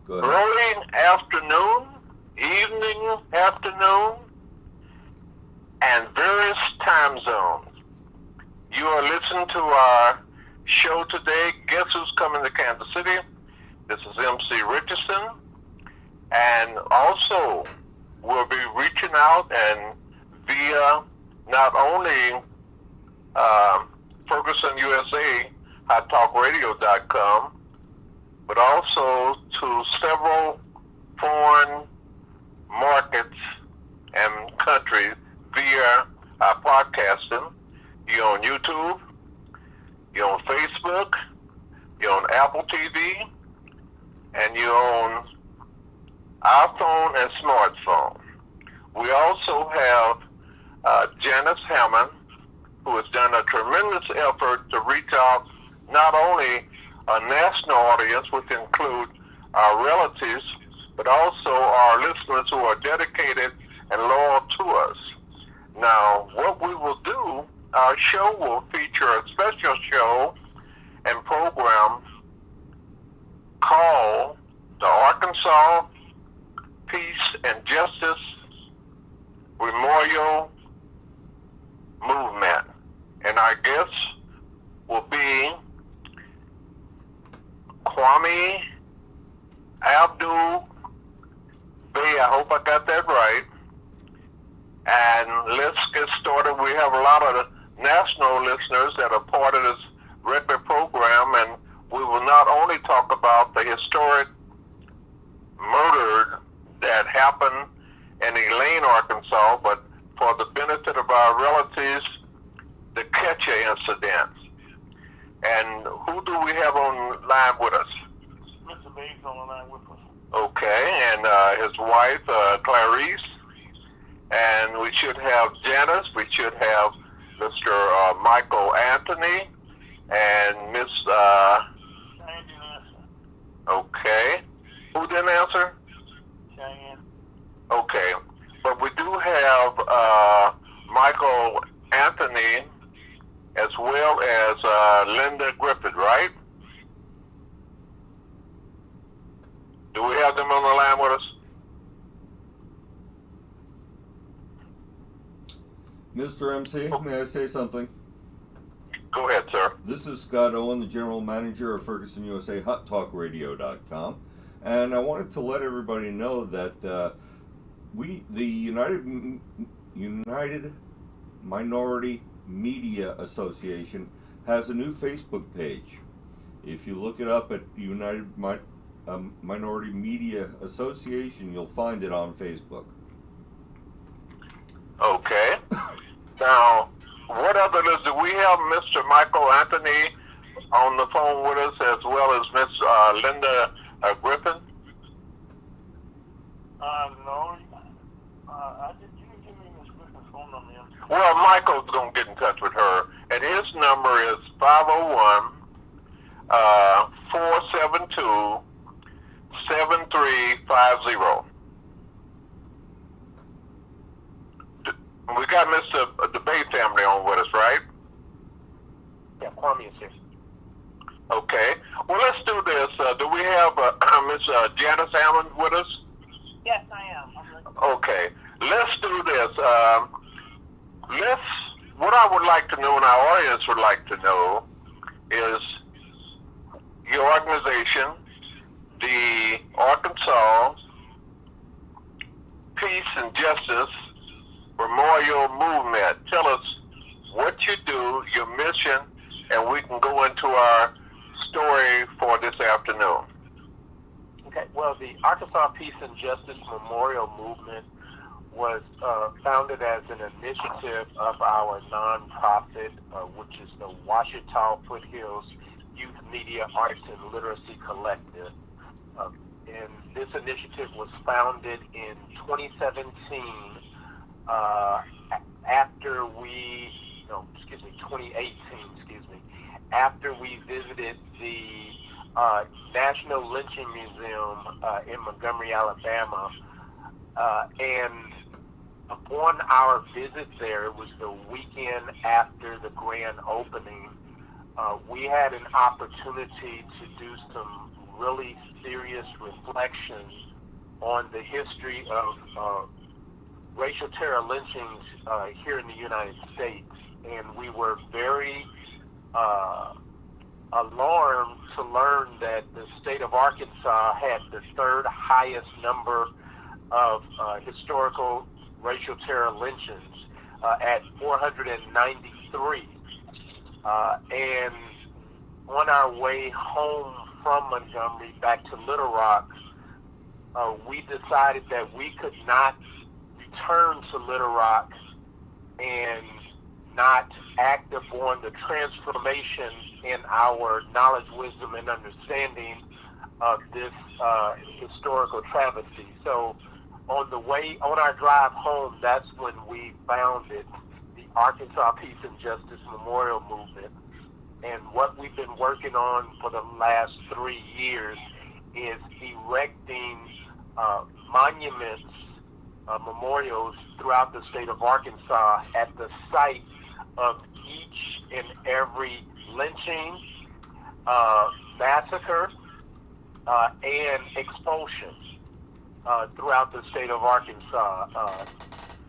Go ahead. early afternoon, evening afternoon, and various time zones. You are listening to our show today. Guess who's coming to Kansas City? This is MC Richardson. And also, we'll be reaching out and via not only Ferguson USA, HotTalkRadio.com, but also to several foreign markets and countries via our podcasting. You're on YouTube, you're on Facebook, you're on Apple TV, and you're on iPhone and smartphone. We also have Janice Hammond, who has done a tremendous effort to reach out not only a national audience, which include our relatives, but also our listeners who are dedicated and loyal to us. Now, what we will do, our show will feature a special show and program called the Arkansas Peace and Justice Memorial Movement. And our guests will be Kwame Abdul Bey. I hope I got that right. And let's get started. We have a lot of national listeners that are part of this regular program, and we will not only talk about the historic murder that happened in Elaine, Arkansas, but for the benefit of our relatives, the Ketcha incident. And who do we have on line with us? Mr. Bates on the line with us. Okay, and his wife, Clarice. And we should have Janice. We should have Mr. Michael Anthony and Miss... Cheyenne didn't answer. Okay. Who didn't answer? Cheyenne. Okay. But we do have Michael Anthony as well as Linda Griffith, right? Do we have them on the line with us? Mr. MC, may I say something? Go ahead, sir. This is Scott Owen, the General Manager of Ferguson USA, HotTalkRadio.com. And I wanted to let everybody know that the United Minority Media Association has a new Facebook page. If you look it up at United Minority Media Association, you'll find it on Facebook. Okay. Now, what other listeners do we have? Mr. Michael Anthony on the phone with us, as well as Miss Linda Griffin? No. You can give me Miss Griffin's phone number. Well, Michael's going to get in touch with her, and his number is 501 472 7350. We got Mr. the Bay family on with us, right? Yeah, Kwame is here. Okay. Well, let's do this. Do we have Miss Janice Hammond with us? Yes, I am. I'm listening. Okay. Let's do this. What I would like to know, and our audience would like to know, is your organization, the Arkansas Peace and Justice Memorial Movement. Tell us what you do, your mission, and we can go into our story for this afternoon. Okay, well, the Arkansas Peace and Justice Memorial Movement was founded as an initiative of our nonprofit, which is the Ouachita Foothills Youth Media Arts and Literacy Collective. And this initiative was founded in 2017 after we, 2018, after we visited the National Lynching Museum in Montgomery, Alabama, and upon our visit there, it was the weekend after the grand opening, we had an opportunity to do some really serious reflection on the history of racial terror lynchings here in the United States. And we were very alarmed to learn that the state of Arkansas had the third highest number of historical racial terror lynchings at 493. And on our way home from Montgomery back to Little Rock, we decided that we could not return to Little Rock and not act upon the transformation in our knowledge, wisdom, and understanding of this historical travesty. So on our drive home, that's when we founded the Arkansas Peace and Justice Memorial Movement. And what we've been working on for the last 3 years is erecting monuments, memorials throughout the state of Arkansas at the site of each and every lynching, massacre, and expulsion throughout the state of Arkansas.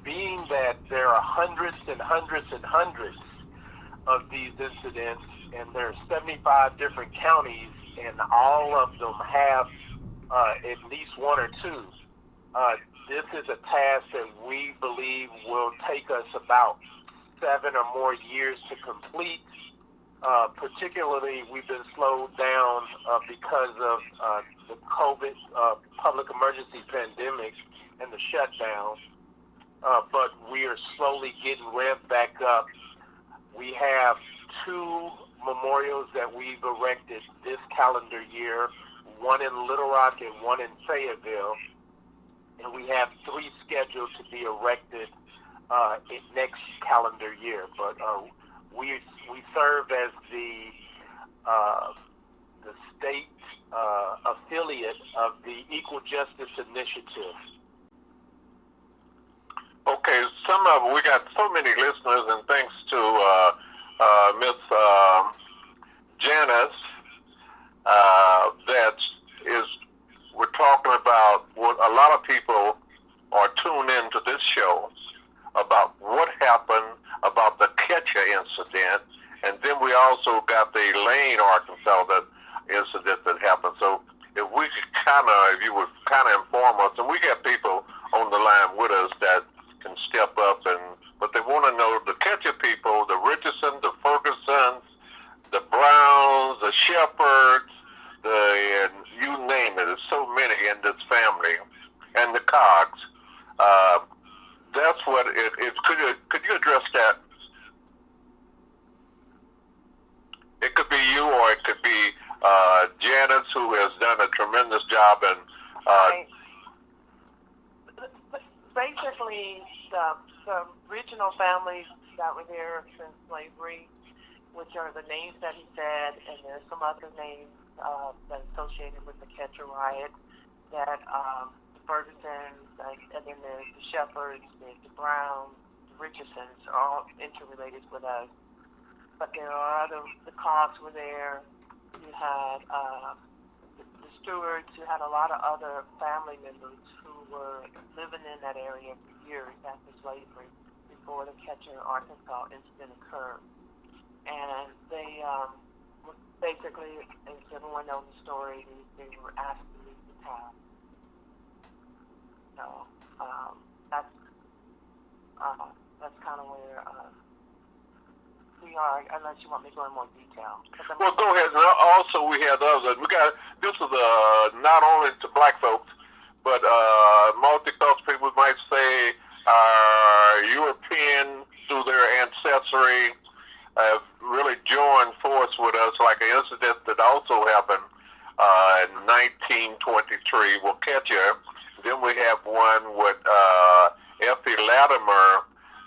Being that there are hundreds and hundreds and hundreds of these incidents, and there are 75 different counties, and all of them have at least one or two. This is a task that we believe will take us about 7 or more years to complete. Particularly, we've been slowed down because of the COVID public emergency pandemic and the shutdown. But we are slowly getting revved back up. We have 2 memorials that we've erected this calendar year, one in Little Rock and one in Fayetteville. And we have 3 scheduled to be erected next calendar year. But we serve as the state affiliate of the Equal Justice Initiative. Okay, we got so many listeners, and thanks to Miss Janice, we're talking about what a lot of people are tuned into this show about what happened about the Ketcher incident, and then we also got the Lane, Arkansas, that incident that happened. So if you would kind of inform us, and we got people on the line with us that can step up, but they want to know the Ketcher people, the Richardson, the Fergusons, the Browns, the Shepherds, and you name it. There's so many in this family, and the Cogs. That's what it is. Could you address that? It could be you, or it could be Janice, who has done a tremendous job. And basically, the original families that were there since slavery, which are the names that he said, and there's some other names that associated with the Ketcher riot, that the Fergusons, and then there's the Shepherds, there's the Browns, the Richardsons are all interrelated with us. But there are the Cogs were there. You had the Stewarts. You had a lot of other family members who were living in that area for years after slavery, before the Ketcher, Arkansas incident occurred. And they basically, as everyone knows the story, they were asked to leave the town. So that's kind of where we are, unless you want me to go in more detail. Well, go ahead. And also, we have others. This is not only to black folks, but multicultural people might say European through their ancestry have really joined force with us, like an incident that also happened in 1923 with Ketcher. Then we have one with Effie Latimer,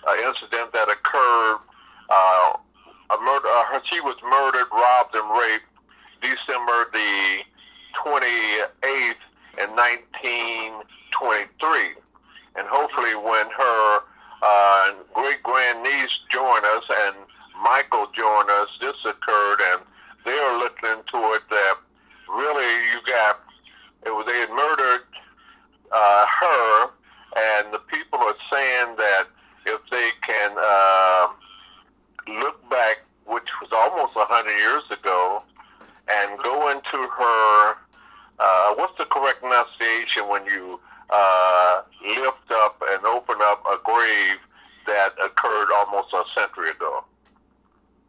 an incident that occurred. She was murdered, robbed, and raped December the 28th in 1923. And hopefully when her great-grandniece joined us and Michael joined us, this occurred, and they are looking into it that really you got 100 years ago and go into her, what's the correct pronunciation when you lift up and open up a grave that occurred almost a century ago?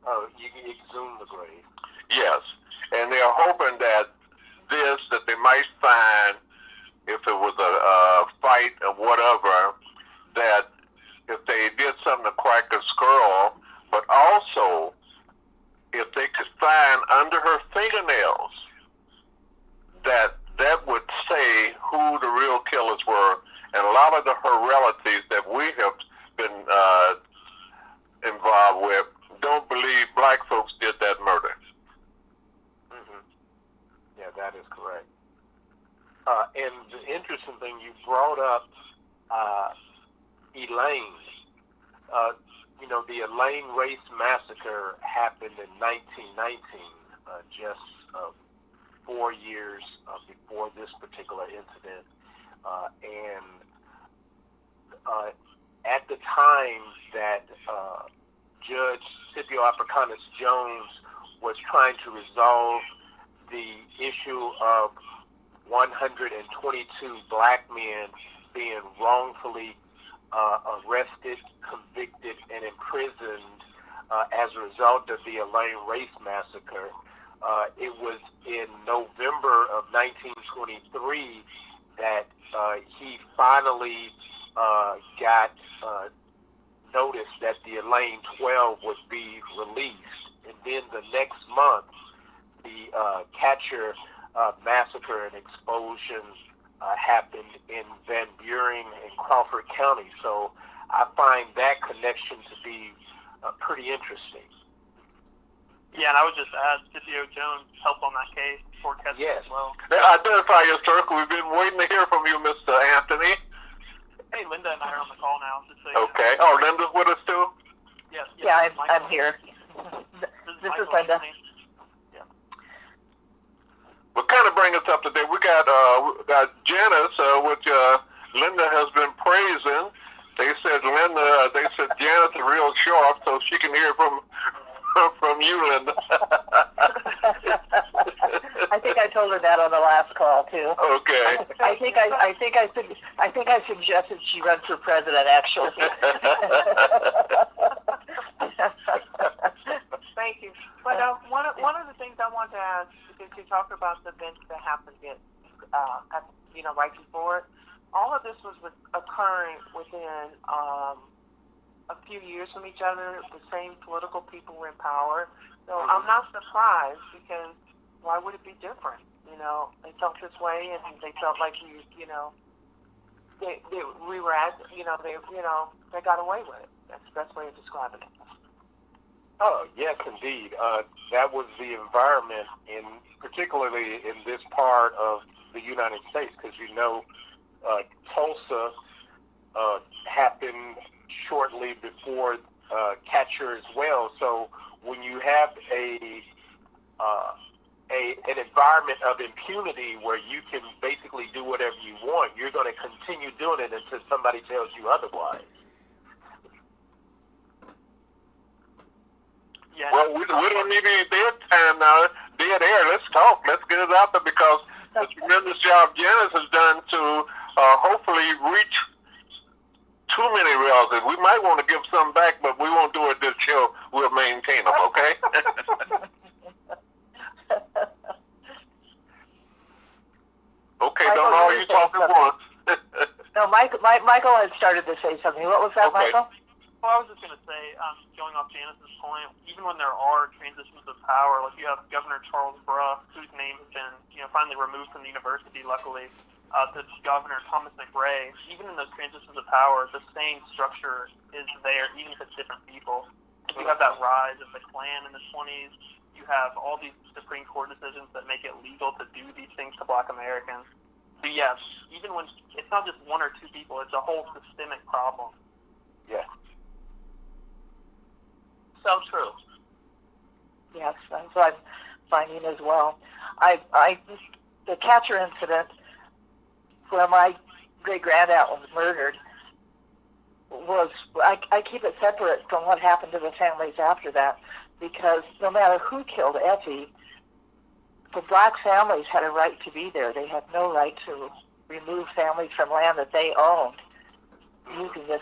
Oh, you exhume the grave. Yes. And they're hoping that that they might find, if it was a fight or whatever, that if they did something to crack a skull, but also if they could find under her fingernails, that would say who the real killers were. And a lot of her relatives that we have been involved with don't believe black folks did that murder. Yeah, that is correct. And the interesting thing, you brought up Elaine. You know, the Elaine Race Massacre happened in 1919, just 4 years before this particular incident. And at the time that Judge Scipio Africanus Jones was trying to resolve the issue of 122 black men being wrongfully arrested, convicted, and imprisoned as a result of the Elaine Race Massacre. It was in November of 1923 that he finally got notice that the Elaine 12 would be released. And then the next month, the Catcher massacre and explosion happened in Van Buren and Crawford County. So I find that connection to be pretty interesting. Yeah, and I would just add Scipio Jones helped on that case before Catcher as well. Identify yourself. We've been waiting to hear from you, Mr. Anthony. Hey, Linda and I are on the call now. Just so okay. You know. Oh, Linda's with us too? Yes. Yeah, I'm here. This is Linda. Yeah. Well, kind of bring us up to date. We got Janice, which Linda has been praising. They said Janice is real sharp, so she can hear from you, Linda. I think I told her that on the last call too. Okay. I think I suggested she run for president. Actually. Thank you. But one of the things I want to ask, because you talk about the events that happened right before it, all of this was occurring within a few years from each other. The same political people were in power. So I'm not surprised, because why would it be different? You know, they felt this way, and they felt like they got away with it. That's the best way of describing it. Oh, yes, indeed. That was the environment, particularly in this part of the United States, because Tulsa happened shortly before Catcher as well. So when you have an environment of impunity where you can basically do whatever you want, you're going to continue doing it until somebody tells you otherwise. Yeah. Well, we don't need any dead time now. Dead air. Let's talk. Let's get it out there, because the tremendous job Janice has done to hopefully reach too many relatives. We might want to give some back, but we won't do it this show. We'll maintain them, okay? Okay, Michael, don't all you talk at once. No, Michael had started to say something. What was that, Okay. Michael? Well, I was just going to say, going off Janice's point, even when there are transitions of power, like you have Governor Charles Bruff, whose name has been, finally removed from the university, luckily, to Governor Thomas McRae, even in those transitions of power, the same structure is there, even if it's different people. You have that rise of the Klan in the 20s. You have all these Supreme Court decisions that make it legal to do these things to Black Americans. So yes, even when it's not just one or two people, it's a whole systemic problem. Yeah. So true. Yes, that's what I'm finding as well. The Catcher incident, where my great-granddad was murdered, was, I keep it separate from what happened to the families after that, because no matter who killed Effie, the black families had a right to be there. They had no right to remove families from land that they owned, using this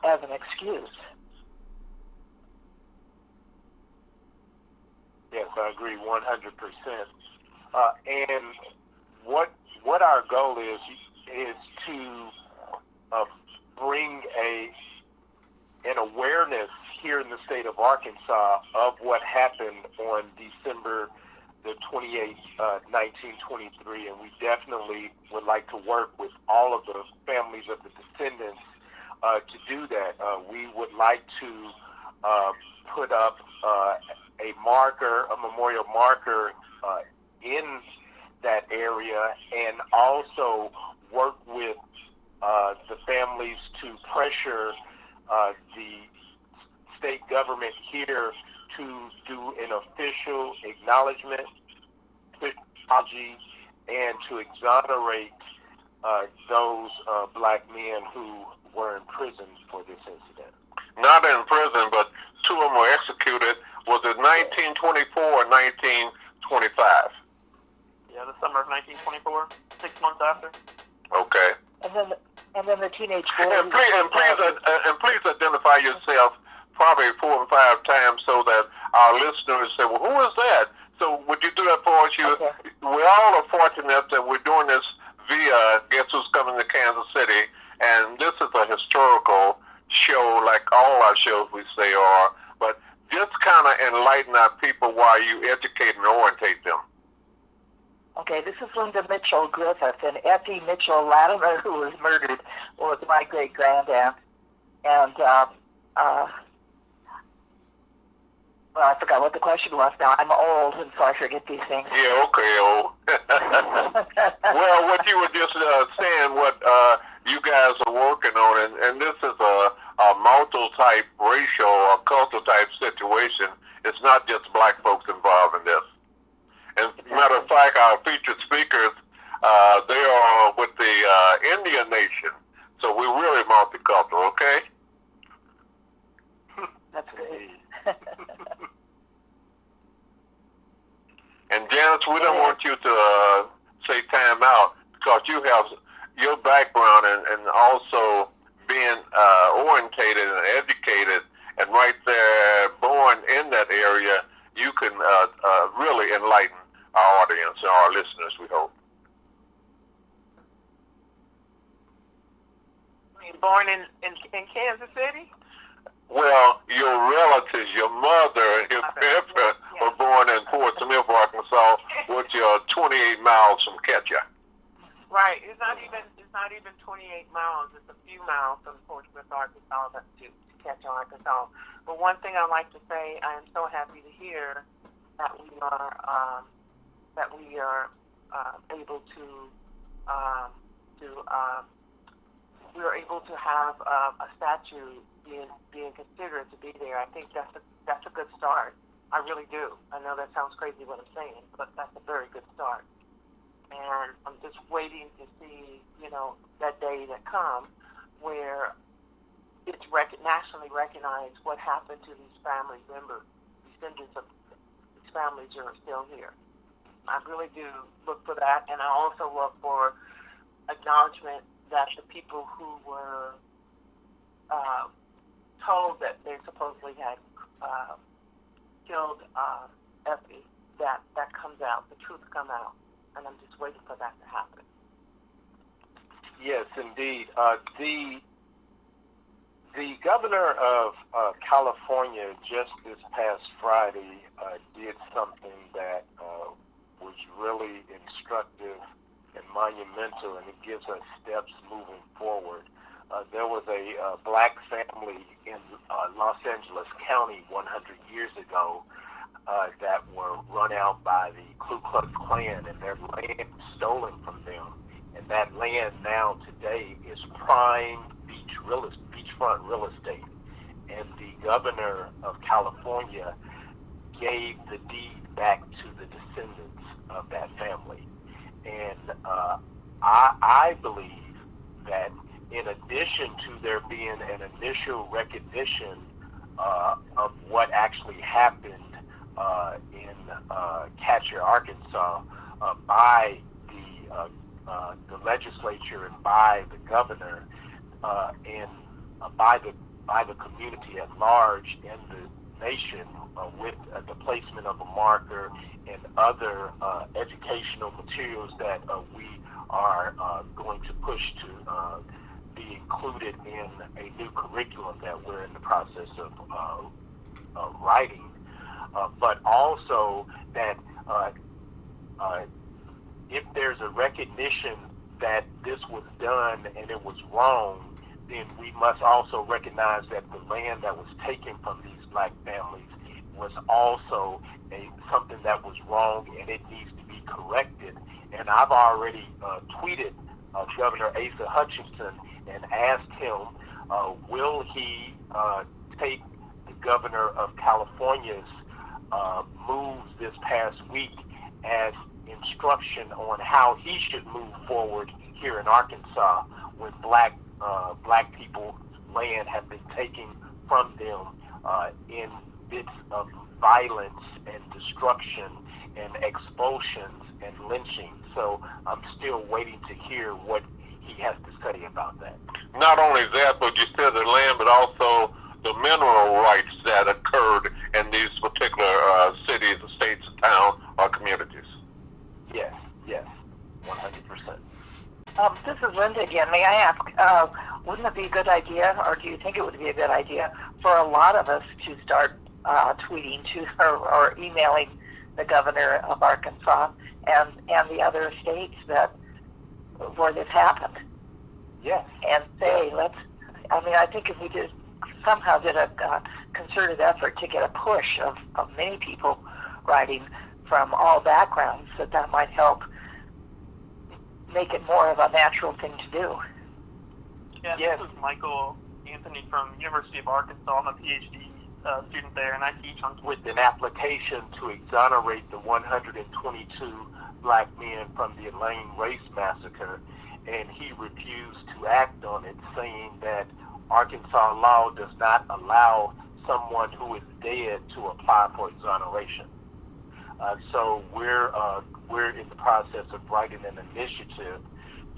as an excuse. Yes, I agree 100%. And what our goal is to bring an awareness here in the state of Arkansas of what happened on December the 28th, 1923, and we definitely would like to work with all of the families of the descendants to do that. We would like to put up a memorial marker in that area, and also work with the families to pressure the state government here to do an official acknowledgement, apology, and to exonerate those black men who were in prison for this incident. Not in prison, but two of them were executed. Was it 1924 or 1925? Yeah, the summer of 1924, 6 months after. Okay. And then the teenage boy. And please identify yourself probably 4 or 5 times so that our listeners say, well, who is that? So would you do that for us? Okay. We all are fortunate that we're doing this via Guess Who's Coming to Kansas City, and this is a historical show like all our shows we say are, but just kind of enlighten our people while you educate and orientate them. Okay, this is Linda Mitchell Griffith, and Effie Mitchell Latimer, who was murdered, was my great-granddad. And, well, I forgot what the question was now. I'm old, and so I forget these things. Yeah, okay, old. Well, what you were just saying, what you guys are working on, and this is a multi-type racial or cultural type situation. It's not just black folks involved in this. And matter of fact, our featured speakers, they are with the Indian nation. So we're really multicultural, okay? That's great. And Janice, we don't want you to say time out, because you have your background and also being orientated and educated, and right there, born in that area, you can really enlighten our audience and our listeners, we hope. Born in Kansas City? Well, your relatives, your mother and your grandparents were born in Fort Smith, Arkansas, which are 28 miles from Ketcha. Right. It's not even 28 miles. It's a few miles from Fort Smith, Arkansas, to Ketcha, Arkansas. But one thing I like to say, I am so happy to hear that we are able to we are able to have a statue being considered to be there. I think that's a good start. I really do. I know that sounds crazy what I'm saying, but that's a very good start. And I'm just waiting to see, that day that comes where it's nationally recognized what happened to these family members, descendants of these families who are still here. I really do look for that, and I also look for acknowledgement that the people who were told that they supposedly had killed Effie, that comes out, the truth come out, and I'm just waiting for that to happen. Yes, indeed. The governor of California just this past Friday did something that was really instructive and monumental, and it gives us steps moving forward. There was a black family in Los Angeles County 100 years ago that were run out by the Ku Klux Klan, and their land stolen from them. And that land now today is prime beachfront real estate. And the governor of California gave the deed back to the descendants of that family. And I believe that in addition to there being an initial recognition of what actually happened in Catcher, Arkansas, by the legislature and by the governor and by the community at large and the nation, with the placement of a marker and other educational materials that we are going to push to be included in a new curriculum that we're in the process of writing, but also that if there's a recognition that this was done and it was wrong, then we must also recognize that the land that was taken from these black families was also something that was wrong, and it needs to be corrected. And I've already tweeted Governor Asa Hutchinson and asked him, will he take the governor of California's moves this past week as instruction on how he should move forward here in Arkansas when black people's land have been taken from them in bits of violence and destruction and expulsions and lynching. So I'm still waiting to hear what he has to say about that. Not only that, but you said the land, but also the mineral rights that occurred in these particular cities, states, towns, or communities. Yes, 100%. This is Linda again. May I ask, wouldn't it be a good idea, or do you think it would be a good idea for a lot of us to start tweeting to or emailing the governor of Arkansas and the other states where this happened? Yes. And say, I think if we somehow did a concerted effort to get a push of many people writing from all backgrounds, that might help make it more of a natural thing to do. Yeah, yes. This is Michael Anthony from University of Arkansas. I'm a PhD student there, and I teach on... With an application to exonerate the 122 black men from the Elaine Race Massacre, and he refused to act on it, saying that Arkansas law does not allow someone who is dead to apply for exoneration. So we're in the process of writing an initiative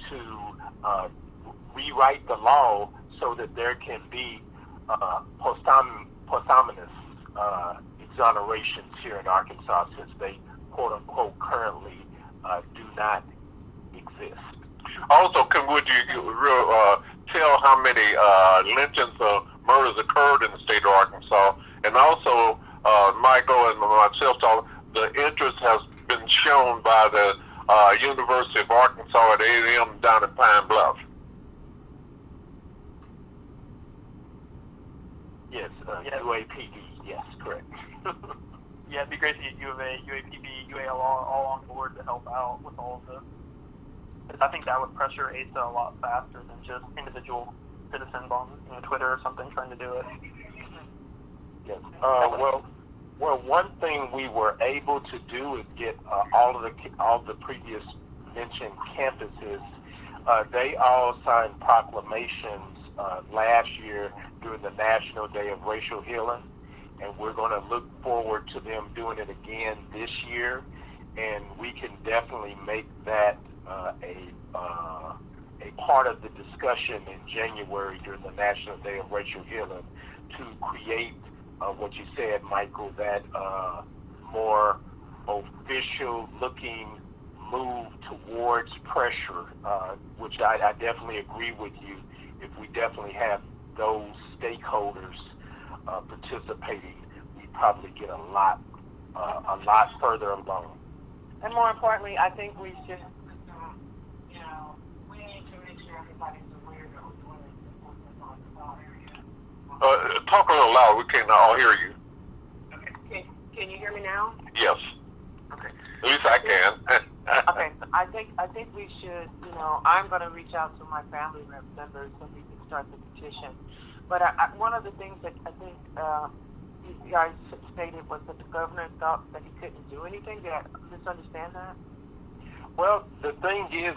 to rewrite the law so that there can be posthumous exonerations here in Arkansas, since they quote unquote currently do not exist. Also, would you tell how many lynchings or murders occurred in the state of Arkansas? And also, Michael and myself, the interest has been shown by the University of Arkansas at A&M down in Pine Bluff. Yes, UAPD, yes, correct. Yeah, it'd be great to get U of A, UAPB, UALR all on board to help out with all of this. I think that would pressure ASA a lot faster than just individual citizens on Twitter or something trying to do it. Yes. Well, one thing we were able to do is get all the previous mentioned campuses. They all signed proclamations last year during the National Day of Racial Healing, and we're going to look forward to them doing it again this year. And we can definitely make that a part of the discussion in January during the National Day of Racial Healing to create what you said, Michael, that more official-looking move towards pressure, which I definitely agree with you. If we definitely have those stakeholders participating, we probably get a lot further along. And more importantly, I think we should, we need to make sure everybody's aware that we're doing it in the area. Talk a little loud. We can't all hear you. Okay. Can you hear me now? Yes. Okay. At least I can. Okay. I think we should, I'm going to reach out to my family members so we can start the petition. But one of the things that I think you guys stated was that the governor thought that he couldn't do anything. Did I misunderstand that? Well, the thing is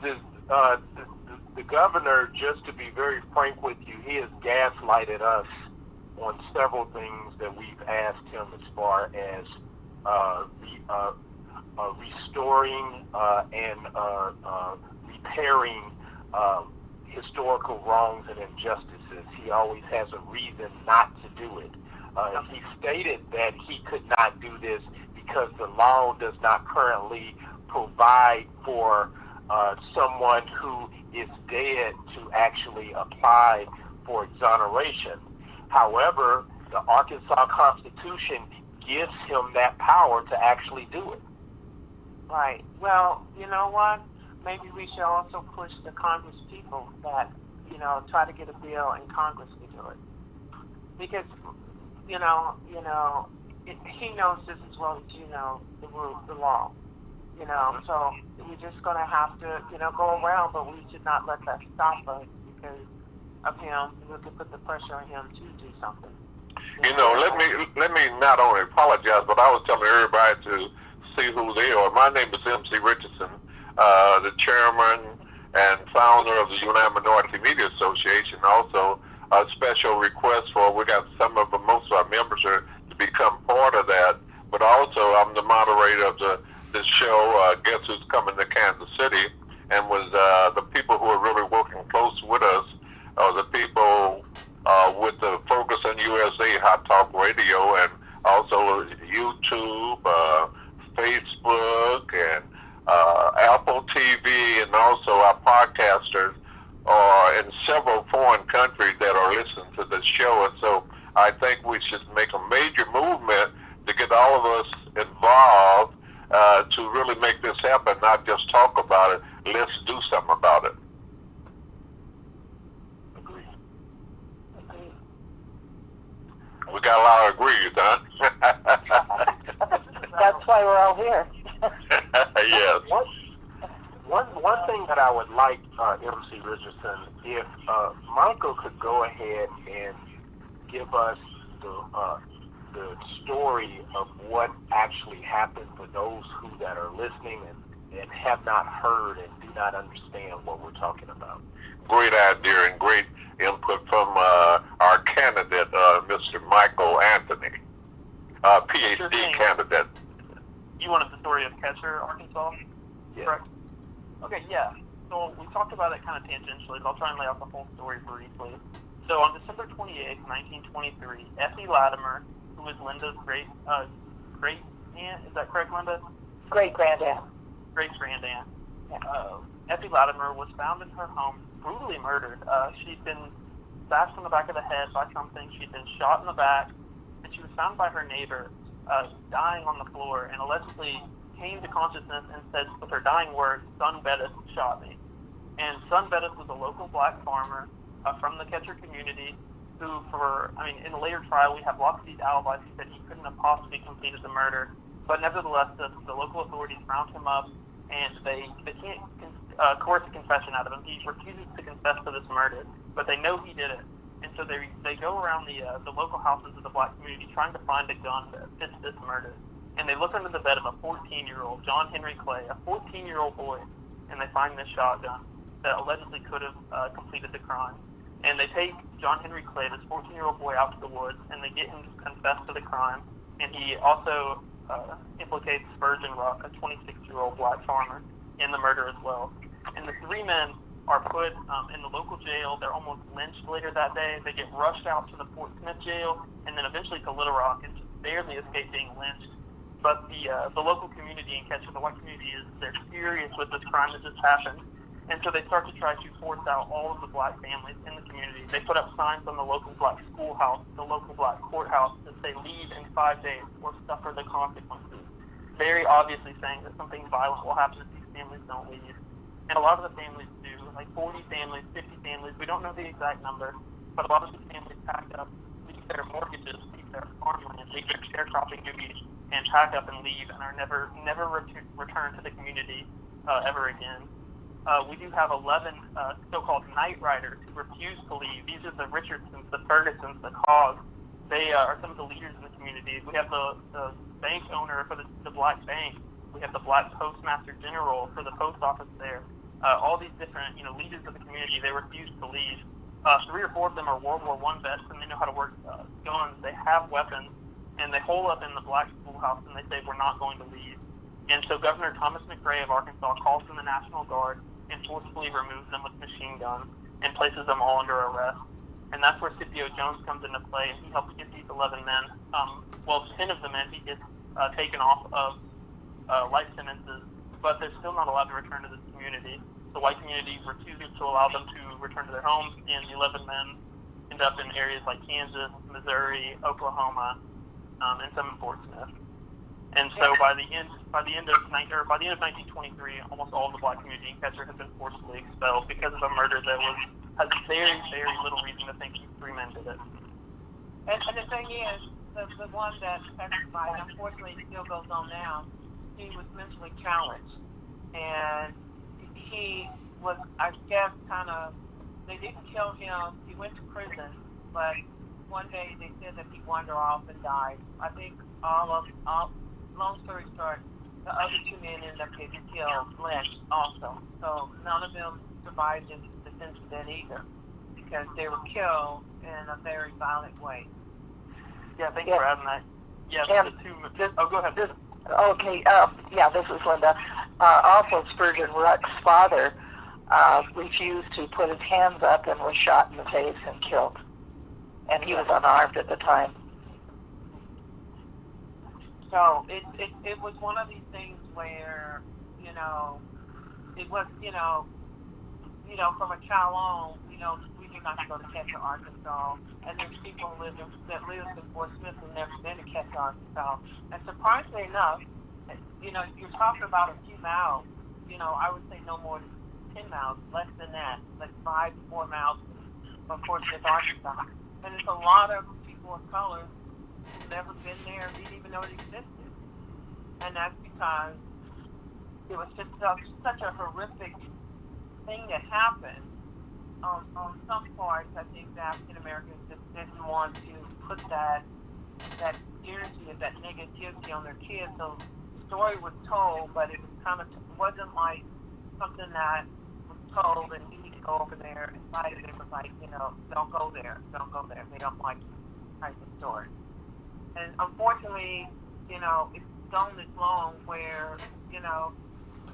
The governor, just to be very frank with you, he has gaslighted us on several things that we've asked him as far as restoring and repairing historical wrongs and injustices. He always has a reason not to do it. He stated that he could not do this because the law does not currently provide for someone who is dead to actually apply for exoneration. However, the Arkansas Constitution gives him that power to actually do it. Right. Well, you know what? Maybe we should also push the Congress people that, try to get a bill in Congress to do it. Because, he knows just as well as you know the rules, the law. So we're just going to have to, go around, but we should not let that stop us because of him. We could put the pressure on him to do something. Let me not only apologize, but I was telling everybody to see who they are. My name is MC Richardson, the chairman and founder of the United Minority Media Association. Also, a special request we got most of our members are to become part of that. But also, I'm the moderator of this show, Guess Who's Coming to Kansas City, and was the people who are really working close with us are the people with the Focus on USA Hot Talk Radio, and also YouTube, Facebook, and Apple TV, and also our podcasters are in several foreign countries that are listening to this show. And so I think we should make a major movement to get all of us involved to really make this happen, not just talk about it. Let's do something about it. Agreed. We got a lot of agrees, huh? That's why we're all here. Yes. One thing that I would like, MC Richardson, if Michael could go ahead and give us the story of what actually happened for those that are listening and have not heard and do not understand what we're talking about. Great idea and great input from our candidate, Mr. Michael Anthony, PhD candidate. You wanted the story of Ketcher, Arkansas? Yeah. Correct? Okay, yeah. So we talked about it kind of tangentially, but I'll try and lay out the whole story briefly. So on December 28, 1923, Effie Latimer, who was Linda's great aunt, is that correct, Linda? Great-granddad. Great-granddaunt. Effie Latimer was found in her home, brutally murdered. She'd been bashed on the back of the head by something. She'd been shot in the back, and she was found by her neighbor, dying on the floor, and allegedly came to consciousness and said with her dying words, "Son Bettis shot me." And Son Bettis was a local black farmer from the Ketcher community who, in the later trial, we have lots of these alibis who said he couldn't have possibly completed the murder. But nevertheless, the local authorities round him up, and they can't coerce a confession out of him. He refuses to confess to this murder, but they know he did it. And so they go around the local houses of the black community trying to find a gun that fits this murder. And they look under the bed of a 14-year-old, John Henry Clay, a 14-year-old boy, and they find this shotgun that allegedly could have completed the crime. And they take John Henry Clay, this 14-year-old boy, out to the woods, and they get him to confess to the crime. And he also implicates Spurgeon Ruck, a 26-year-old black farmer, in the murder as well. And the three men are put in the local jail. They're almost lynched later that day. They get rushed out to the Fort Smith jail, and then eventually to Little Rock, and just barely escape being lynched. But the local community in Ketcher, the white community, they're furious with this crime that just happened. And so they start to try to force out all of the black families in the community. They put up signs on the local black schoolhouse, the local black courthouse, that say leave in 5 days or suffer the consequences. Very obviously saying that something violent will happen if these families don't leave. And a lot of the families do, like 40 families, 50 families. We don't know the exact number, but a lot of the families pack up, leave their mortgages, leave their farmland, leave their sharecropping duties, and pack up and leave, and are never return to the community ever again. We do have 11 so-called night riders who refuse to leave. These are the Richardsons, the Fergusons, the Coggs. They are some of the leaders in the community. We have the bank owner for the Black Bank. We have the Black Postmaster General for the post office there. all these different, leaders of the community, they refuse to leave. 3 or 4 of them are World War I vets, and they know how to work guns. They have weapons, and they hole up in the black schoolhouse, and they say, we're not going to leave. And so Governor Thomas McRae of Arkansas calls in the National Guard and forcefully removes them with machine guns and places them all under arrest. And that's where Scipio Jones comes into play, and he helps get these 11 men, 10 of the men he gets taken off of life sentences, but they're still not allowed to return to this community. The white community refuses to allow them to return to their homes, and the 11 men end up in areas like Kansas, Missouri, Oklahoma, and some in Fort Smith. And so by the end of 1923, almost all of the black community in Ketcher had been forcibly expelled because of a murder that has very, very little reason to think these 3 men did it. And the thing is, the one that testified, unfortunately, still goes on now. He was mentally challenged, and he was, I guess, they didn't kill him. He went to prison, but one day they said that he wandered off and died. I think long story short, the other 2 men ended up getting killed, lynched also. So none of them survived this incident either, because they were killed in a very violent way. Yeah, thanks for adding that. Yeah, go ahead. This is Linda. Also, Spurgeon Ruck's father refused to put his hands up and was shot in the face and killed. And he was unarmed at the time. So it was one of these things where, it was, from a child on, we did not go to Ketcher, Arkansas. And there's people that live in Fort Smith who've never been to Ketcher, Arkansas. And surprisingly enough, you're talking about a few miles. I would say no more than 10 miles, less than that, like 5 to 4 miles from Fort Smith, Arkansas. And it's a lot of people of color who've never been there, didn't even know it existed. And that's because it was just such a horrific thing that happened. On some parts, I think the African Americans just didn't want to put that energy and that negativity on their kids. So the story was told, but it was wasn't like something that was told and you need to go over there and fight it. It was like, don't go there. They don't like this type of story. And unfortunately, it's gone this long where,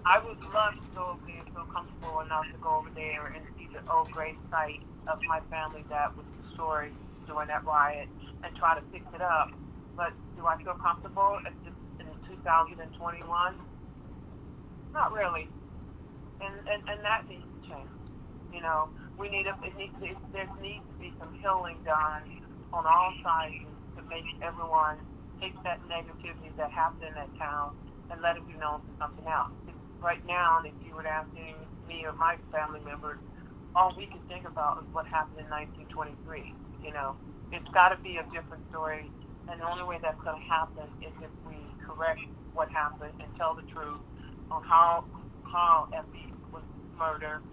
I would love to go over there and feel comfortable enough to go over there and see the old grave site of my family that was destroyed during that riot and try to fix it up. But do I feel comfortable in 2021? Not really. And that needs to change. There needs to be some healing done on all sides to make everyone take that negativity that happened in that town and let it be known for something else. Right now, if you were asking me or my family members, all we can think about is what happened in 1923. It's got to be a different story, and the only way that's going to happen is if we correct what happened and tell the truth on how Effie was murdered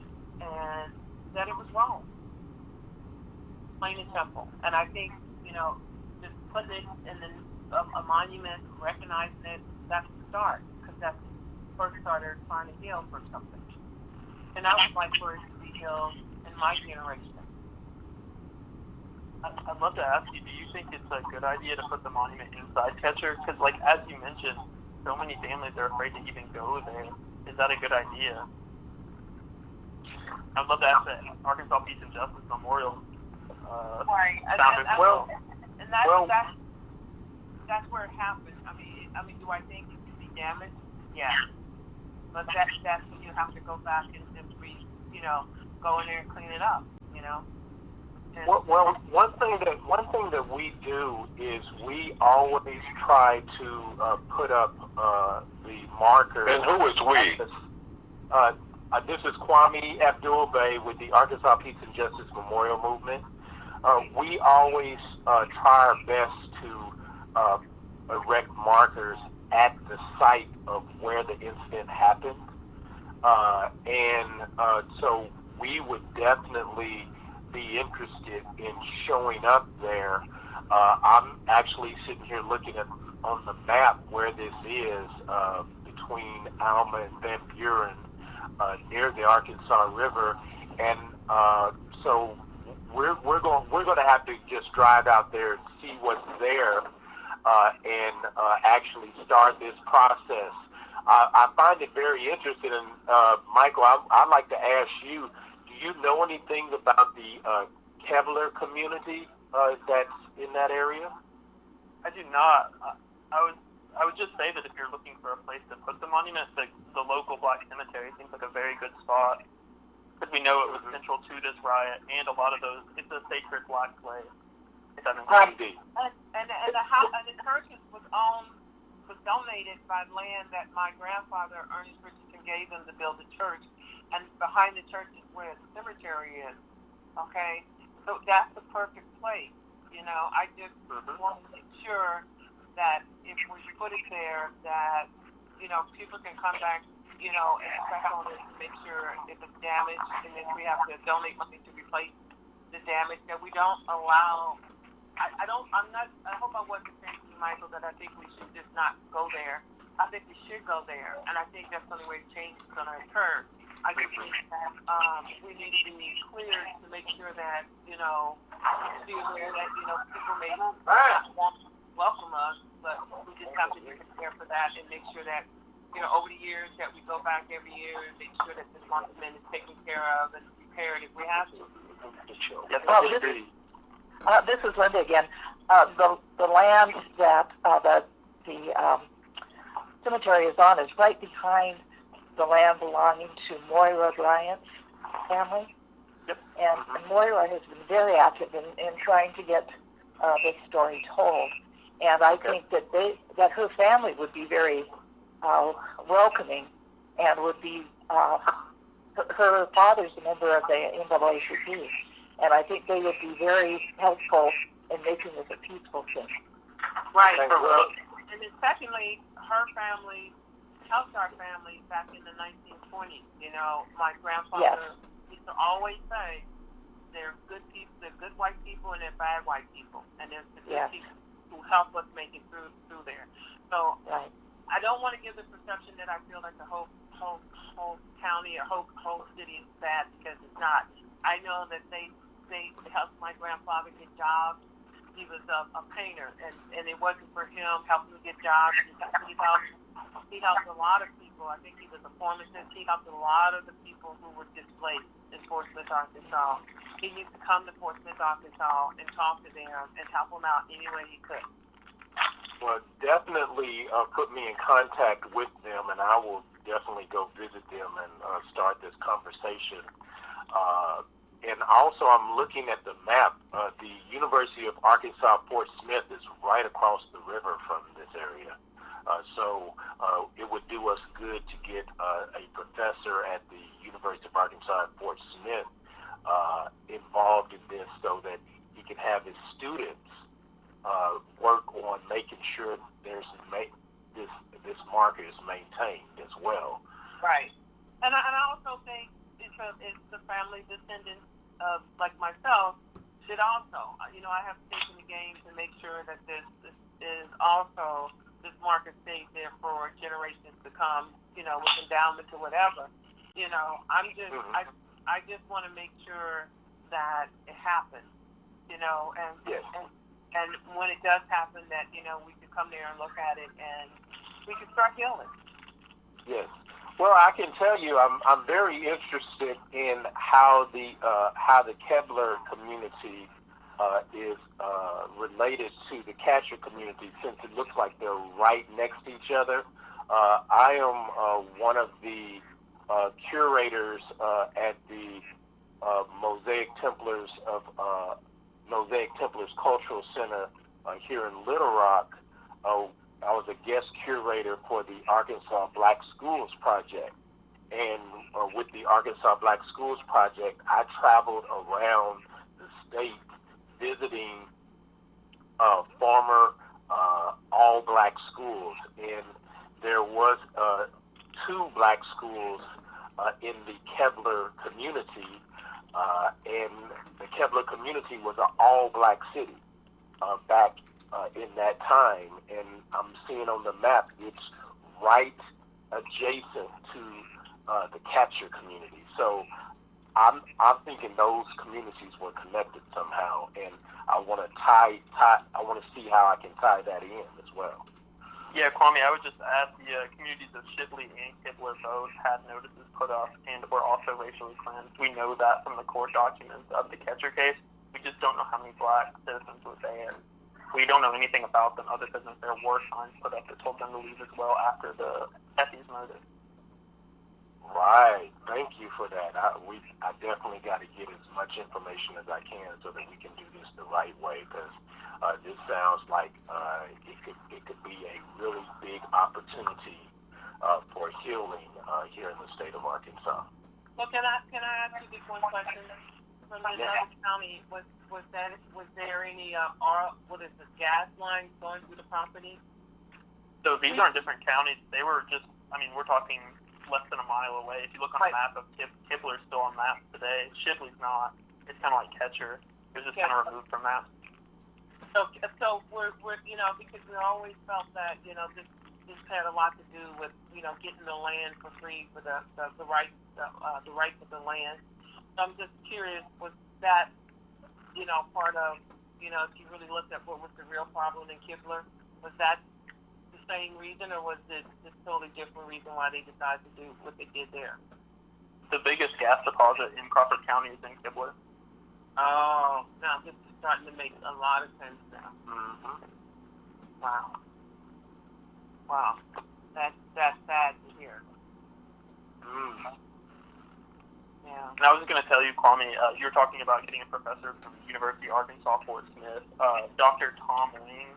and that it was wrong. Plain and simple. And I think, just putting it in a monument, recognizing it, that's the start, because that's the first starter trying to heal for something. And I would like for it to be healed in my generation. I'd love to ask you, do you think it's a good idea to put the monument inside Ketcher? Because, as you mentioned, so many families are afraid to even go there. Is that a good idea? I'd love to ask the Arkansas Peace and Justice Memorial. Right. And that's where it happened. I mean, do I think it could be damaged? Yeah. But that's when you have to go back and just go in there and clean it up. Well, one thing that we do is we always try to put up the markers. And who is we? This is Kwame Abdul-Bey with the Arkansas Peace and Justice Memorial Movement. We always try our best to erect markers at the site of where the incident happened. So we would definitely be interested in showing up there. I'm actually sitting here looking on the map where this is between Alma and Van Buren. near the Arkansas River, and so we're going to have to just drive out there and see what's there, and actually start this process. I find it very interesting, and Michael, I'd like to ask you: do you know anything about the Kevlar community that's in that area? I do not. I would just say that if you're looking for a place to put the monument, the local black cemetery seems like a very good spot, because we know it was central to this riot, and a lot of those, it's a sacred black slave. If that makes sense. And the house, and the church was donated by land that my grandfather, Ernest Richardson, gave them to build the church, and behind the church is where the cemetery is. Okay, so that's the perfect place. You know, I just want to make sure that if we put it there, that, you know, people can come back, you know, and check on it to make sure if it's damaged, and then we have to donate money to replace the damage, that we don't allow. I hope I wasn't saying to you, Michael, that I think we should just not go there. I think we should go there, and I think that's the only way change is going to occur. I just think that we need to be clear to make sure that, you know, be aware that, you know, people may not want to welcome us, but we just have to be prepared for that and make sure that, you know, over the years that we go back every year and make sure that this monument is taken care of and repaired if we have to. Well, this is Linda again. The land that the cemetery is on is right behind the land belonging to Moira Bryant's family. Yep. And Moira has been very active in trying to get this story told. And I think that her family would be very welcoming, and would be her father's a member of the NAACP, and I think they would be very helpful in making this a peaceful thing. Right. And then secondly, her family helped our family back in the 1920s. You know, my grandfather used to always say, "There are good people, there are good white people, and there are bad white people, and there's the good people who help us make it through there." So I don't want to give the perception that I feel like the whole county or whole city is bad, because it's not. I know that they helped my grandfather get jobs. He was a painter, and it wasn't for him helping to get jobs. He helped a lot of people. I think he was a pharmacist. He helped a lot of the people who were displaced in Fort Smith, Arkansas. He used to come to Fort Smith, Arkansas, and talk to them and help them out any way he could. Well, definitely put me in contact with them, and I will definitely go visit them and start this conversation. And also, I'm looking at the map. The University of Arkansas Fort Smith is right across the river from this area. So it would do us good to get a professor at the University of Arkansas Fort Smith involved in this, so that he can have his students work on making sure there's this marker is maintained as well. Right. And I also think it's the family descendants of, like myself, should also, you know, I have to take in the game to make sure that this marker stays there for generations to come, you know, with endowments or whatever. You know, I just want to make sure that it happens, you know, and when it does happen, that, you know, we can come there and look at it and we can start healing. Yes. Well, I can tell you, I'm very interested in how the Kevlar community is related to the Catcher community, since it looks like they're right next to each other. I am one of the curators at the Mosaic Templars Cultural Center here in Little Rock. I was a guest curator for the Arkansas Black Schools Project. And with the Arkansas Black Schools Project, I traveled around the state visiting former all-black schools. And there was 2 black schools in the Kevlar community. And the Kevlar community was an all-black city back in that time, and I'm seeing on the map it's right adjacent to the capture community. So I'm thinking those communities were connected somehow, and I want to I want to see how I can tie that in as well. Yeah, Kwame, I would just add the communities of Shipley and Kibler both had notices put up and were also racially cleansed. We know that from the court documents of the Ketcher case. We just don't know how many black citizens were there. We don't know anything about them other than that there were signs put up that told them to leave as well after the Effie's murder. Right. Thank you for that. I definitely got to get as much information as I can so that we can do this the right way, because this sounds like it could be a really big opportunity for healing here in the state of Arkansas. Well, can I ask you this one question? From another county, was there any gas lines going through the property? So these aren't different counties. They were just, we're talking less than a mile away. If you look on the map of Kibler's still on maps today. Shipley's not. It's kind of like Ketcher. It was just kind of removed from maps. So we're because we always felt that this had a lot to do with getting the land for free for the rights of the land. So I'm just curious, was that part of if you really looked at what was the real problem in Kibler, was that the same reason, or was it a totally different reason why they decided to do what they did there? The biggest gas deposit in Crawford County is in Kibler. Oh, now this is starting to make a lot of sense now. Mm-hmm. Wow. That's sad to hear. Yeah. And I was going to tell you, Kwame, you were talking about getting a professor from the University of Arkansas, Fort Smith. Dr. Tom Wing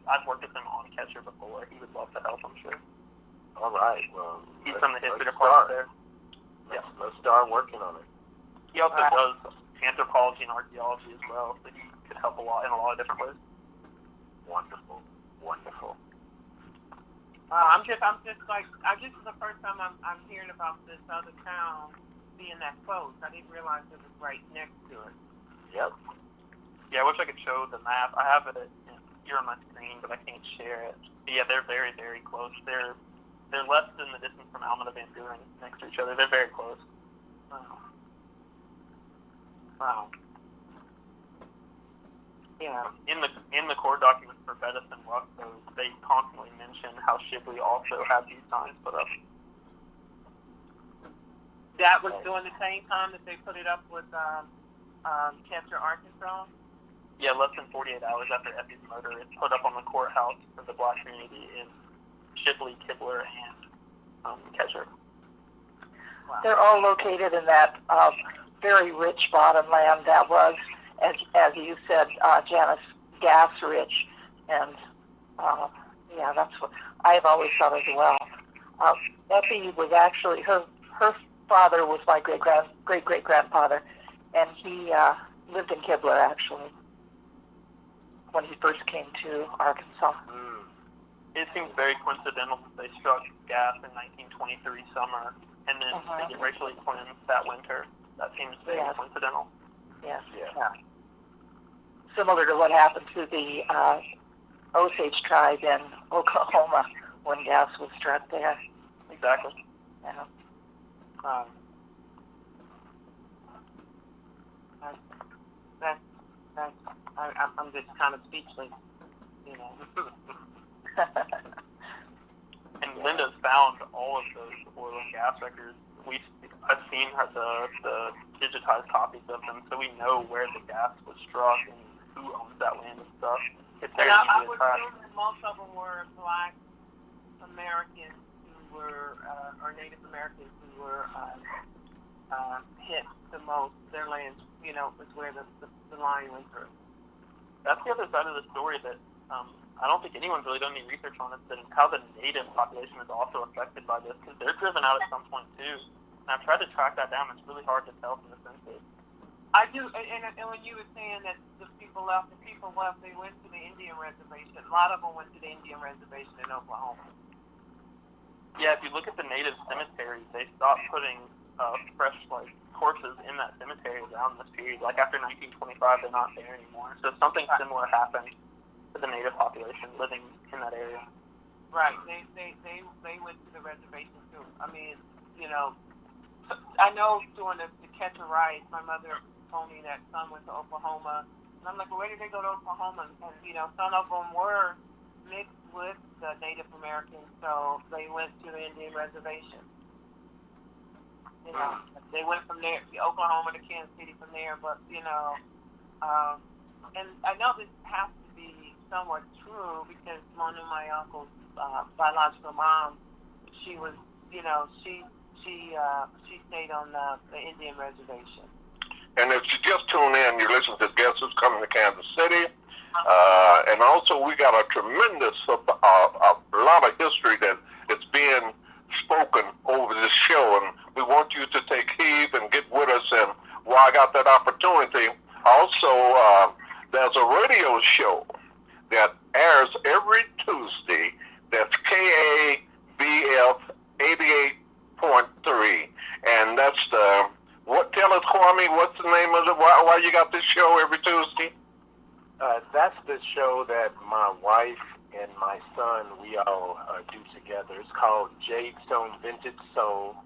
I've worked with him on Ketcher before. He would love to help, I'm sure. All right. Well, he's from the history department there. Let's start working on it. He also does anthropology and archaeology as well, so he could help a lot in a lot of different ways. Wonderful. This is the first time I'm hearing about this other town being that close. I didn't realize it was right next to it. Yep. Yeah, I wish I could show the map. I have it here on my screen, but I can't share it. But yeah, they're very, very close. They're less than the distance from Alma to Van Buren next to each other. They're very close. Wow. Yeah. In the court documents for Bettis and Luck, they constantly mention how Shipley also had these signs put up. That was during the same time that they put it up with Ketcher, Arkansas? Yeah, less than 48 hours after Effie's murder, it's put up on the courthouse for the black community in Shipley, Kibler, and Ketcher. Wow. They're all located in that very rich bottom land that was, as you said, Janice, gas rich, and that's what I've always thought as well. Effie was actually her father was my great great grandfather, and he lived in Kibler actually when he first came to Arkansas. It seems very coincidental that they struck gas in 1923 summer, and then they get racially cleansed that winter. That seems very coincidental. Yes. Yeah. Similar to what happened to the Osage tribe in Oklahoma when gas was struck there. Exactly. Yeah. I'm just kind of speechless, And Linda's found all of those oil and gas records. I've seen the digitized copies of them, so we know where the gas was struck and who owns that land and stuff. It's very easy I to would track. assume that most of them were Black Americans who were, or Native Americans who were hit the most. Their lands, was where the line went through. That's the other side of the story that I don't think anyone's really done any research on, is that how the native population is also affected by this, because they're driven out at some point too. And I've tried to track that down. It's really hard to tell from the census. I do, and when you were saying that the people left, they went to the Indian reservation. A lot of them went to the Indian reservation in Oklahoma. Yeah, if you look at the native cemeteries, they stopped putting fresh corpses in that cemetery around this period. Like after 1925, they're not there anymore. So something similar happened to the native population living in that area. Right. They went to the reservation too. I mean, you know, I know during the Catcher riots, my mother told me that some went to Oklahoma. And I'm like, well, where did they go to Oklahoma? And you know, some of them were mixed with the Native Americans, so they went to the Indian reservation. You know, they went from there, Oklahoma to Kansas City from there, but, you know, and I know this has to be somewhat true because one of my uncle's biological mom, she was, you know, she stayed on the Indian reservation. And if you just tune in, you listen to Guess Who's Coming to Kansas City. And also, we got a tremendous a lot of history that it's being spoken over this show, and we want you to take heed and get with us. And while I got that opportunity, also there's a radio show that airs every Tuesday. That's KABF 88.3, and that's the Tell us, Kwame, what's the name of it? Why you got this show every Tuesday? That's the show that my wife and my son, we all do together. It's called Jadestone Vintage Soul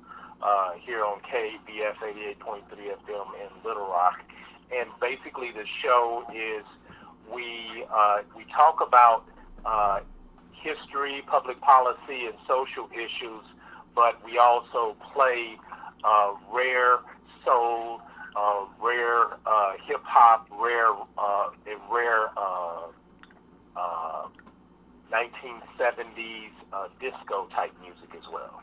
here on KBF 88.3 FM in Little Rock. And basically the show is we talk about history, public policy, and social issues, but we also play rare soul, rare hip-hop, rare 1970s disco-type music as well.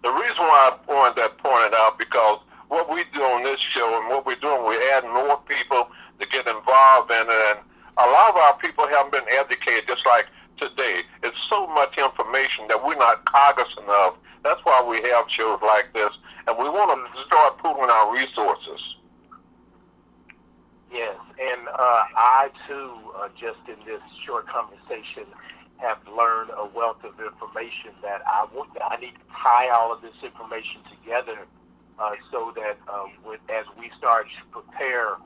The reason why I pointed out because what we do on this show and what we're doing, we're adding more people to get involved in it, and a lot of our people haven't been educated just like today. It's so much information that we're not cognizant of. That's why we have shows like this, and we want to start pooling our resources. Yes, and I too, just in this short conversation, have learned a wealth of information that I need to tie all of this information together so that as we start to prepare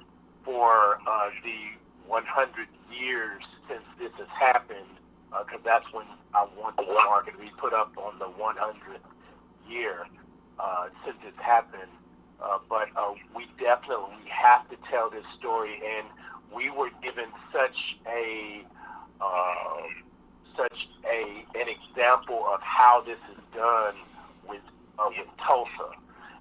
for the 100 years since this has happened, because that's when I want the market to be put up on the 100th year since it's happened. But we definitely have to tell this story, and we were given such an example of how this is done with Tulsa,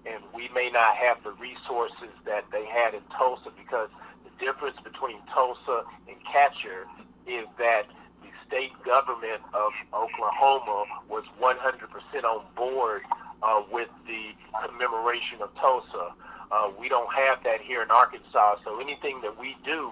and we may not have the resources that they had in Tulsa, because the difference between Tulsa and Catcher is that the state government of Oklahoma was 100% on board with the commemoration of Tulsa. We don't have that here in Arkansas, so anything that we do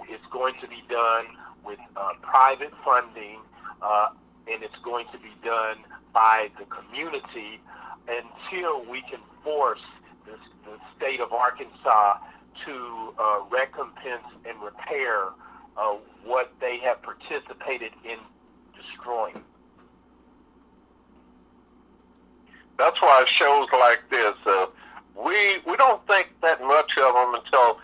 is going to be done with private funding, and it's going to be done by the community until we can force the state of Arkansas to recompense and repair what they have participated in destroying. That's why shows like this, we don't think that much of them until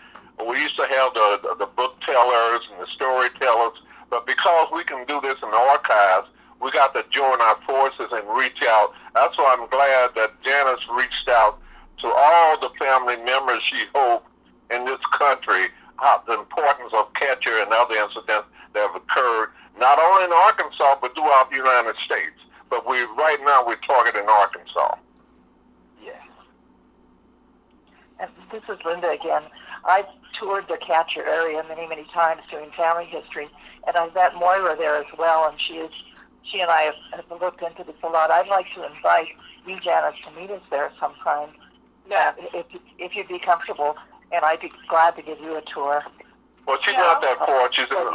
we used to have the book tellers and the storytellers, but because we can do this in the archives, we got to join our forces and reach out. That's why I'm glad that Janice reached out to all the family members, she hoped, in this country, the importance of Catcher and other incidents that have occurred, not only in Arkansas, but throughout the United States. But right now we're targeting Arkansas. Yes. And this is Linda again. I've toured the Catcher area many, many times doing family history, and I've met Moira there as well, and she and I have looked into this a lot. I'd like to invite you, Janice, to meet us there sometime, if you'd be comfortable, and I'd be glad to give you a tour. Well, she's not that far. She's in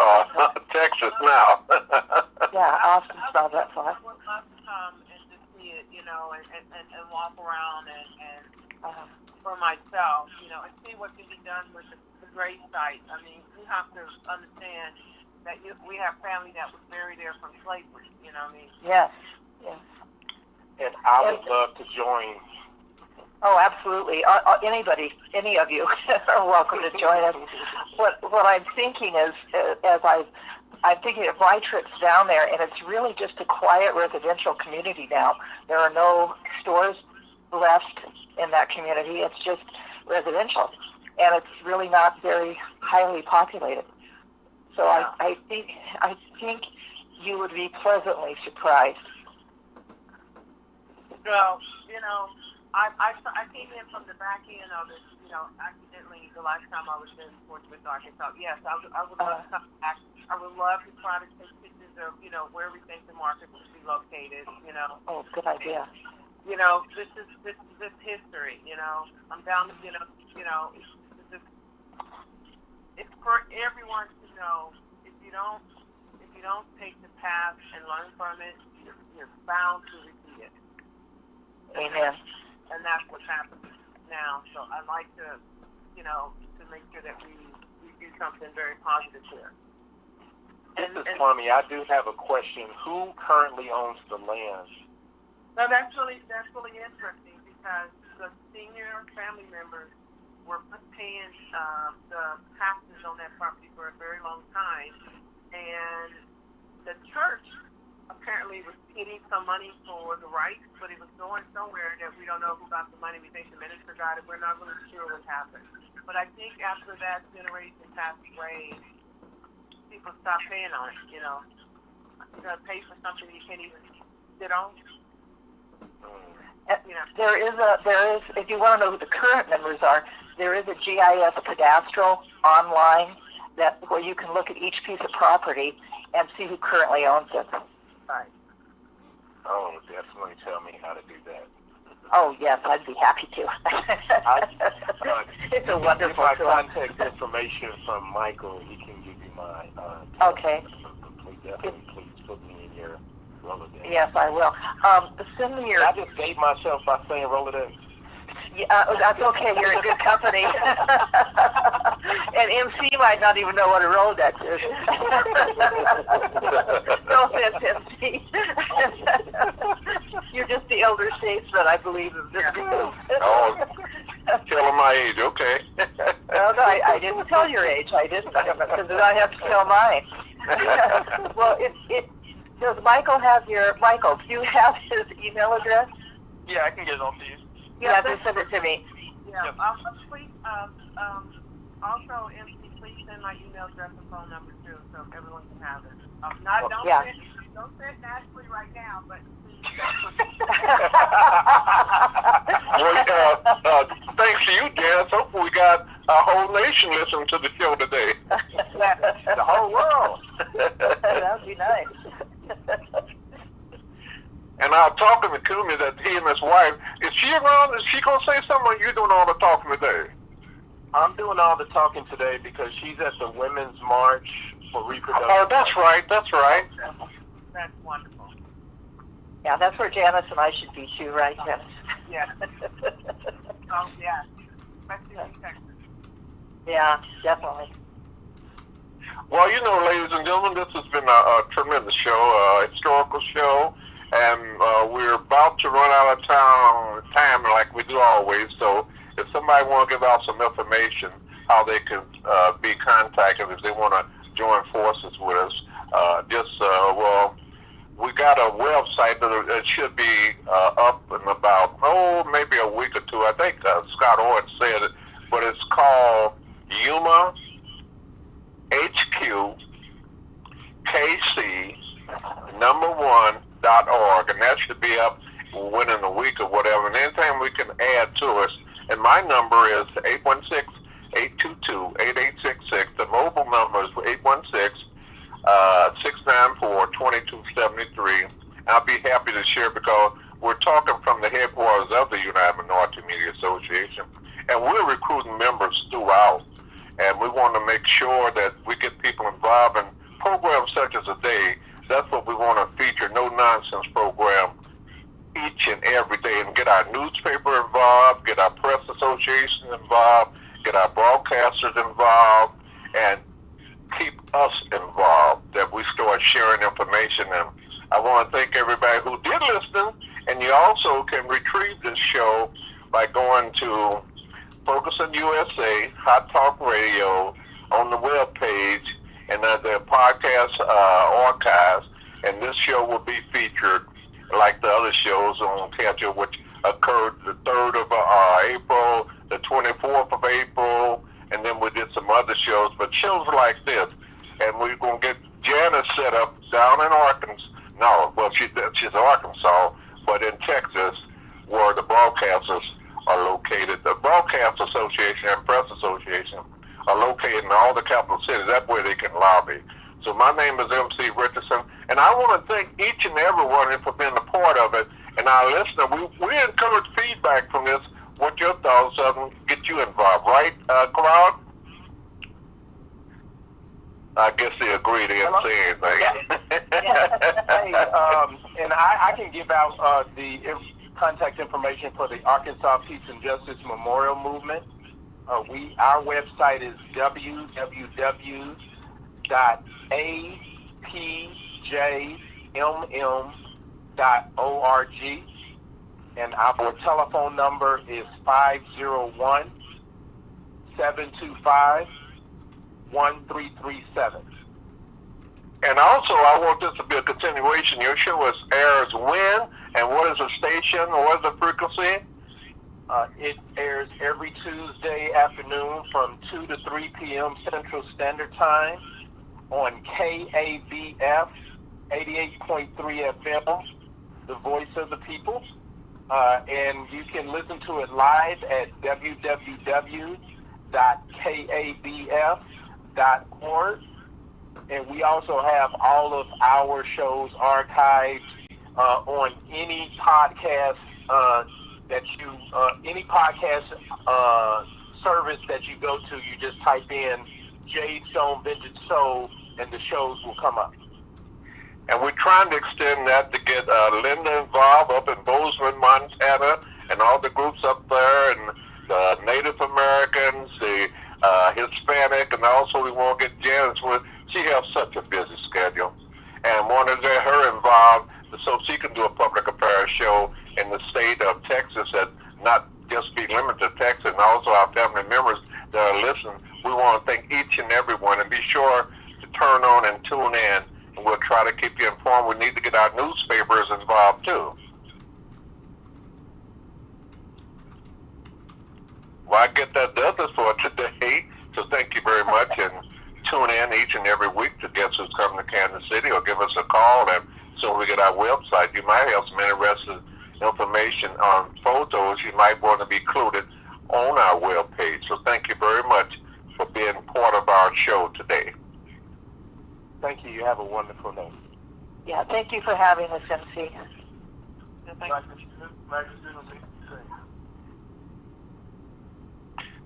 Texas now. Yeah, Austin's not that far. I would love to come and just see it, you know, and walk around and for myself, you know, and see what can be done with the grave site. I mean, we have to understand that we have family that was buried there from slavery, you know what I mean? Yes, yes. And I would love to join. Oh, absolutely. Anybody, any of you are welcome to join us. What I'm thinking is, I'm thinking of my trips down there, and it's really just a quiet residential community now. There are no stores left in that community. It's just residential, and it's really not very highly populated. So I think you would be pleasantly surprised. Well, I came in from the back end of it, accidentally the last time I was in Fort Smith, Arkansas. Yes, I would love to come back. I would love to try to take pictures of, where we think the market would be located, Oh, good idea. This is history, I'm down to, it's for everyone to know. If you don't take the path and learn from it, you're bound to repeat it. Amen. And that's what's happening now. So I'd like to, to make sure that we do something very positive here. This is Kwame. I do have a question. Who currently owns the land? So that's really interesting because the senior family members were paying the taxes on that property for a very long time, and the church apparently was getting some money for the rights, but it was going somewhere that we don't know who got the money. We think the minister got it. We're not really sure what happened. But I think after that generation passed away, people stopped paying on it. You're gonna pay for something you can't even sit on. There is, if you want to know who the current members are, there is a GIS cadastral online where you can look at each piece of property and see who currently owns it. Right. Oh, definitely tell me how to do that. Oh, yes, I'd be happy to. It's a wonderful If I tool. contact information from Michael, he can give you my Okay. Definitely, please put me in your Rolodex. Yes, I will. Send me your... I just gave myself by saying Rolodex. That's okay. You're in good company. And MC might not even know what a Rolodex is. No offense, MC. You're just the elder statesman, I believe, of this group. Oh, tell them my age, okay? No, I didn't tell your age. I didn't, because then I have to tell mine. Well, does Michael have Michael, do you have his email address? Yeah, I can get it all to you. Yeah, just send it to me. Yeah. Yep. Please, also, MC, please send my email address and phone number too, so everyone can have it. Don't send Ashley right now, but please. Well, thanks to you, Jazz. Hopefully we got our whole nation listening to the show today. The whole world. That would be nice. And I was talking to Kumi that he and his wife, is she around? Is she going to say something, or you doing all the talking today? I'm doing all the talking today because she's at the Women's March for Reproductive. Oh, that's right. That's right. That's wonderful. Yeah, that's where Janice and I should be too, right, Janice? Yeah. Oh, yeah. Especially in Texas. Yeah, definitely. Well, ladies and gentlemen, this has been a tremendous show, a historical show, and we're about to run out of time like we do always. So if somebody want to give out some information, how they can be contacted if they want to join forces with us, we got a website that should be up in about, maybe a week or two. I think Scott Ord said it, but it's called Yuma HQ KC #1.org, and that should be up within a week or whatever. And anything we can add to us, and my number is 816-822-8866. The mobile number is 816-694-2273. I'll be happy to share because we're talking from the headquarters of the United Minority Media Association, and we're recruiting members throughout. And we want to make sure that we get people involved in programs such as today. That's what we want to feature, no-nonsense program each and every day, and get our newspaper involved, get our press association involved, get our broadcasters involved, and keep us involved, that we start sharing information. And I want to thank everybody who did listen, and you also can retrieve this show by going to Focus on USA, Hot Talk Radio, on the web page, and their podcast archives. And this show will be featured like the other shows on Catch It, which occurred the 3rd of April, the 24th of April, and then we did some other shows, but shows like this. And we're going to get Janice set up down in Arkansas. No, well, she's in Arkansas, but in Texas, where the broadcasters are located. The Broadcast Association and Press Association are located in all the capital cities. That way they can lobby. So my name is MC Richardson, and I want to thank each and every one for being a part of it. And our listener, we encourage feedback from this. What your thoughts of them, get you involved, right, crowd? I guess they agree. They didn't say anything. Hey, and I can give out the contact information for the Arkansas Peace and Justice Memorial Movement. Our website is www.apjmm.org, and our telephone number is 501-725-1337. And also, I want this to be a continuation. Your show airs when, and what is the station, or what is the frequency? It airs every Tuesday afternoon from 2 to 3 p.m. Central Standard Time on KABF 88.3 FM, the voice of the people. And you can listen to it live at www.kabf.org. And we also have all of our shows archived on any podcast any podcast service that you go to. You just type in Jade Stone Vintage Soul, and the shows will come up. And we're trying to extend that to get Linda involved up in Bozeman, Montana, and all the groups up there, and the Native Americans, the Hispanic, and also we want to get Janice with. She has such a busy schedule, and want to get her involved so she can do a public affairs show in the state of Texas, and not just be limited to Texas, and also our family members that are listening. We want to thank each and every one, and be sure to turn on and tune in, and we'll try to keep you informed. We need to get our newspapers involved too. Well, I get that does it for today, so thank you very much, and tune in each and every week to guess who's coming to Kansas City, or give us a call, and so we get our website. You might have some interesting information on photos you might want to be included on our webpage. So thank you very much for being part of our show today. Thank you. You have a wonderful day. Yeah, thank you for having us, MC.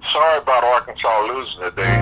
Sorry about Arkansas losing today.